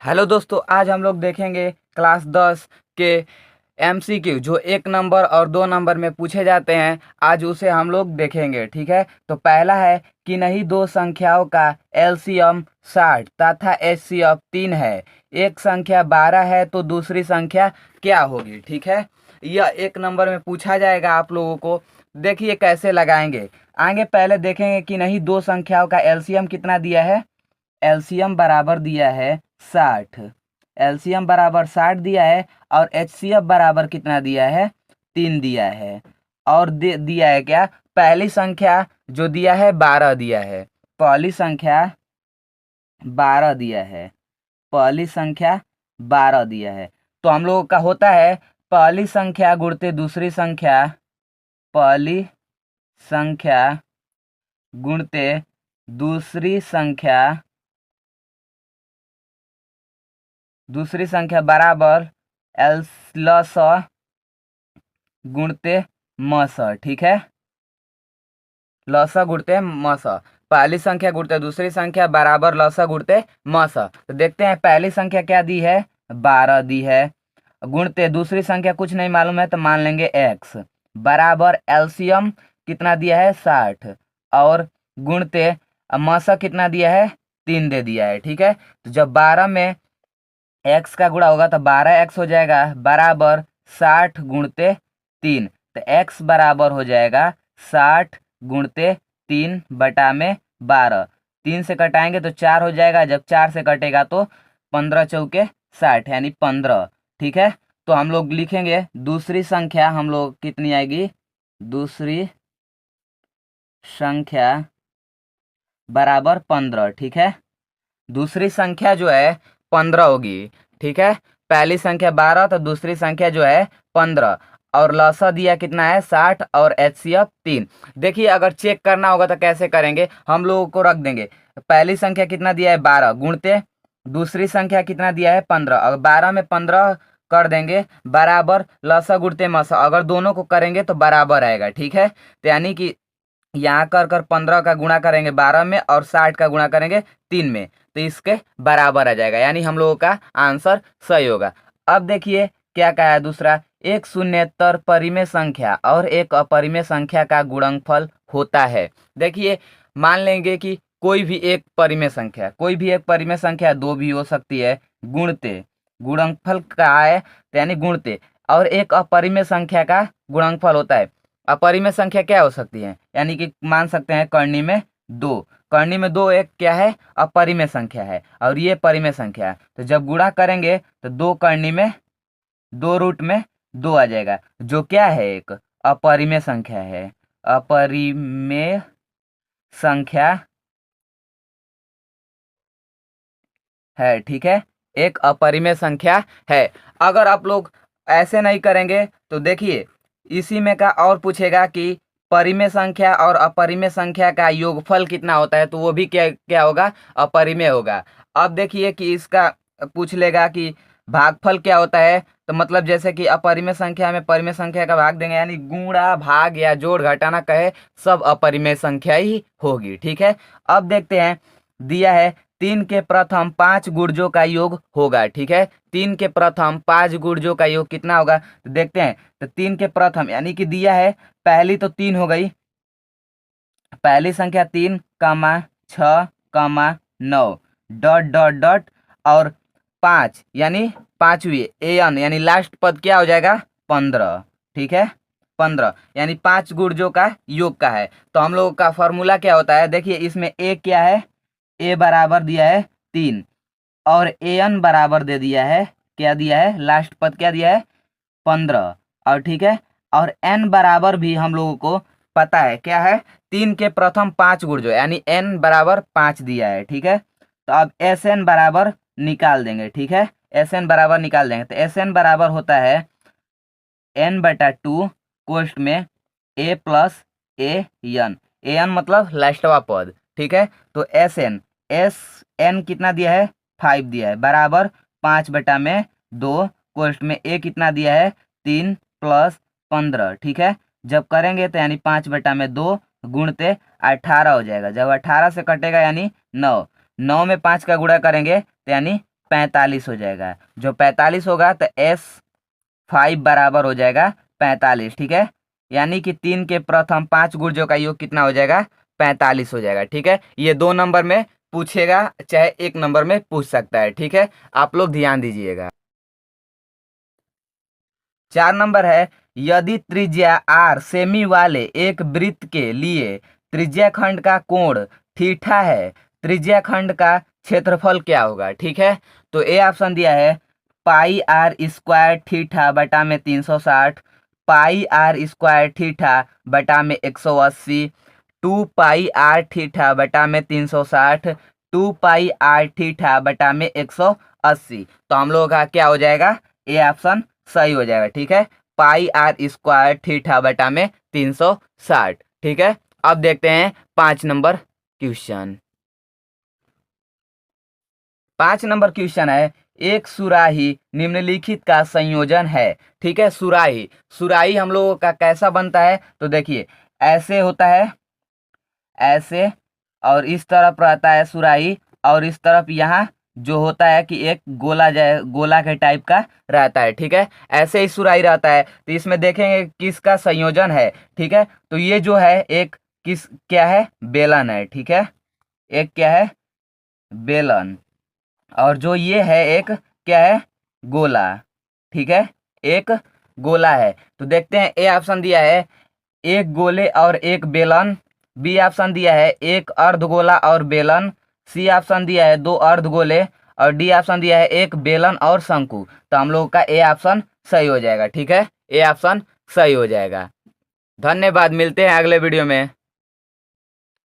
Hello दोस्तों, आज हम लोग देखेंगे क्लास 10 के एमसीक्यू जो 1 नंबर और 2 नंबर में पूछे जाते हैं। आज उसे हम लोग देखेंगे। ठीक है, तो पहला है कि नहीं दो संख्याओं का एलसीएम 60 तथा एचसीएफ 3 है। एक संख्या 12 है तो दूसरी संख्या क्या होगी। ठीक है, यह 1 नंबर में पूछा जाएगा आप लोगों को। देखिए कैसे लगाएंगे। आगे पहले देखेंगे कि नहीं दो संख्याओं का एलसीएम कितना दिया है। एलसीएम बराबर दिया है 60। एलसीएम बराबर 60 दिया है और एचसीएफ बराबर कितना दिया है, 3 दिया है। और दिया है क्या, पहली संख्या जो दिया है 12 दिया है। पहली संख्या 12 दिया है। पहली संख्या 12 दिया है। तो हम लोगों का होता है पहली संख्या गुणते दूसरी संख्या। पहली संख्या गुणते दूसरी संख्या। दूसरी संख्या बराबर एल लस गुणते मस। ठीक है, लस गुणते मस। पहली संख्या गुणते दूसरी संख्या बराबर लस गुणते मस। तो देखते हैं पहली संख्या क्या दी है, 12 दी है। गुणते दूसरी संख्या कुछ नहीं मालूम है तो मान लेंगे x बराबर एलसीएम कितना दिया है 60 और गुणते मस कितना दिया है, 3 दे दिया है। ठीक है, तो जब 12 में x का गुणा होगा तो 12x हो जाएगा बराबर 60 गुणते 3। तो x बराबर हो जाएगा 60 गुणते 3 बटा में 12। 3 से कटाएंगे तो 4 हो जाएगा। जब 4 से कटेगा तो 15 चौके 60 यानी 15। ठीक है, तो हम लोग लिखेंगे दूसरी संख्या हम लोग कितनी आएगी, दूसरी संख्या बराबर 15। ठीक है, दूसरी संख्या जो है 15 होगी। ठीक है, पहली संख्या 12 तो दूसरी संख्या जो है 15। और लसा दिया कितना है 60 और एचसीएफ 3। देखिए अगर चेक करना होगा तो कैसे करेंगे, हम लोगों को रख देंगे पहली संख्या कितना दिया है 12 गुणते दूसरी संख्या कितना दिया है 15। अगर 12 में 15 कर देंगे बराबर लसा गुणते मसा, अगर दोनों को करेंगे तो बराबर आएगा। ठीक है, तो यानी कि यहाँ कर 15 का गुणा करेंगे 12 में और 60 का गुणा करेंगे 3 में, तो इसके बराबर आ जाएगा। यानी हम लोगों का आंसर सही होगा। अब देखिए क्या कहा है दूसरा, एक शून्येतर परिमेय संख्या और एक अपरिमेय संख्या का गुणनफल होता है। देखिए मान लेंगे कि कोई भी एक परिमेय संख्या, कोई भी एक परिमेय संख्या 2 भी हो सकती है, गुणते गुणनफल का है तो यानी गुणते, और एक अपरिमेय संख्या का गुणनफल होता है। अपरिमेय संख्या क्या हो सकती है, यानी कि मान सकते हैं करनी में 2। करनी में 2 एक क्या है, अपरिमेय संख्या है और ये परिमेय संख्या है। तो जब गुणा करेंगे तो 2 करनी में 2 रूट में 2 आ जाएगा, जो क्या है एक अपरिमेय संख्या है। अपरिमेय संख्या है। ठीक है, एक अपरिमेय संख्या है। अगर आप लोग ऐसे नहीं करेंगे तो देखिए इसी में का और पूछेगा कि परिमेय संख्या और अपरिमेय संख्या का योगफल कितना होता है, तो वो भी क्या क्या होगा, अपरिमेय होगा। अब देखिए कि इसका पूछ लेगा कि भागफल क्या होता है, तो मतलब जैसे कि अपरिमेय संख्या में परिमेय संख्या का भाग देंगे, यानी गुणा भाग या जोड़ घटाना कहे सब अपरिमेय संख्या ही होगी। ठीक है, अब देखते हैं दिया है 3 के प्रथम 5 गुणजों का योग होगा। ठीक है, 3 के प्रथम 5 गुणजों का योग कितना होगा, तो देखते हैं। तो 3 के प्रथम यानी कि दिया है पहली तो 3 हो गई, पहली संख्या 3 कामा 6 कामा 9 डॉट डॉट डॉट और 5 यानी पांचवी एन यानी लास्ट पद क्या हो जाएगा 15। ठीक है, 15 यानी 5 गुणजों का योग का है। तो हम लोगों का फॉर्मूला क्या होता है, देखिए इसमें ए क्या है, ए बराबर दिया है 3 और ए एन बराबर दे दिया है, क्या दिया है लास्ट पद क्या दिया है 15। और ठीक है, और एन बराबर भी हम लोगों को पता है क्या है, 3 के प्रथम 5 गुणजों यानी एन बराबर 5 दिया है। ठीक है, तो अब एस एन बराबर निकाल देंगे। ठीक है, एस एन बराबर निकाल देंगे तो एस एन बराबर होता है n/2 कोष्ट में a plus a n. A n मतलब लास्टवा पद। ठीक है, तो एस एन कितना दिया है 5 दिया है बराबर 5/2 कोष्ट में a कितना दिया है 3 प्लस 15। ठीक है, जब करेंगे तो यानी 5/2 गुणते 18 हो जाएगा। जब 18 से कटेगा यानी 9, 9 में 5 का गुणा करेंगे तो यानी 45 हो जाएगा। जो 45 होगा तो S5 बराबर हो जाएगा 45, ठीक है। यानी कि 3 के प्रथम 5 गुर्जों का योग कितना हो जाएगा, 45 हो जाएगा, ठीक है। ये 2 नंबर में पूछेगा, चाहे 1 नंबर में पूछ सकता है, ठीक है। आप लोग ध्यान दीजिएगा। 4 नंबर है, यदि त्रिज्या r सेमी वाले एक वृत्त के लिए त्रिज्या खंड का कोण थीटा है, त्रिज्या खंड का क्षेत्रफल क्या होगा, ठीक है। तो ए ऑप्शन दिया है पाई आर स्क्वायर थीटा बटा में 360, पाई आर स्क्वायर थीटा बटा में 180, 2 पाई आर थीटा बटा में 360, 2 पाई आर थीटा बटा में 180। तो हम लोगों का क्या हो जाएगा, ए ऑप्शन सही हो जाएगा, ठीक है। पाई आर स्क्वायर थीटा बटा में 360, ठीक है। अब देखते हैं 5 नंबर क्वेश्चन। 5 नंबर क्वेश्चन है, एक सुराही निम्नलिखित का संयोजन है, ठीक है। सुराही, सुराही हम लोगों का कैसा बनता है, तो देखिए ऐसे होता है, ऐसे, और इस तरफ रहता है सुराही, और इस तरफ यहाँ जो होता है कि एक गोला गोला के टाइप का रहता है, ठीक है। ऐसे ही सुराही रहता है। तो इसमें देखेंगे किसका संयोजन है, ठीक है। तो ये जो है एक किस क्या है, बेलन है, ठीक है। एक क्या है, बेलन, और जो ये है एक क्या है, गोला, ठीक है। एक गोला है। तो देखते हैं, ए ऑप्शन दिया है एक गोले और एक बेलन, बी ऑप्शन दिया है एक अर्धगोला और बेलन, सी ऑप्शन दिया है 2 अर्धगोले, और डी ऑप्शन दिया है एक बेलन और शंकु। तो हम लोग का ए ऑप्शन सही हो जाएगा, ठीक है। ए ऑप्शन सही हो जाएगा। धन्यवाद, मिलते हैं अगले वीडियो में।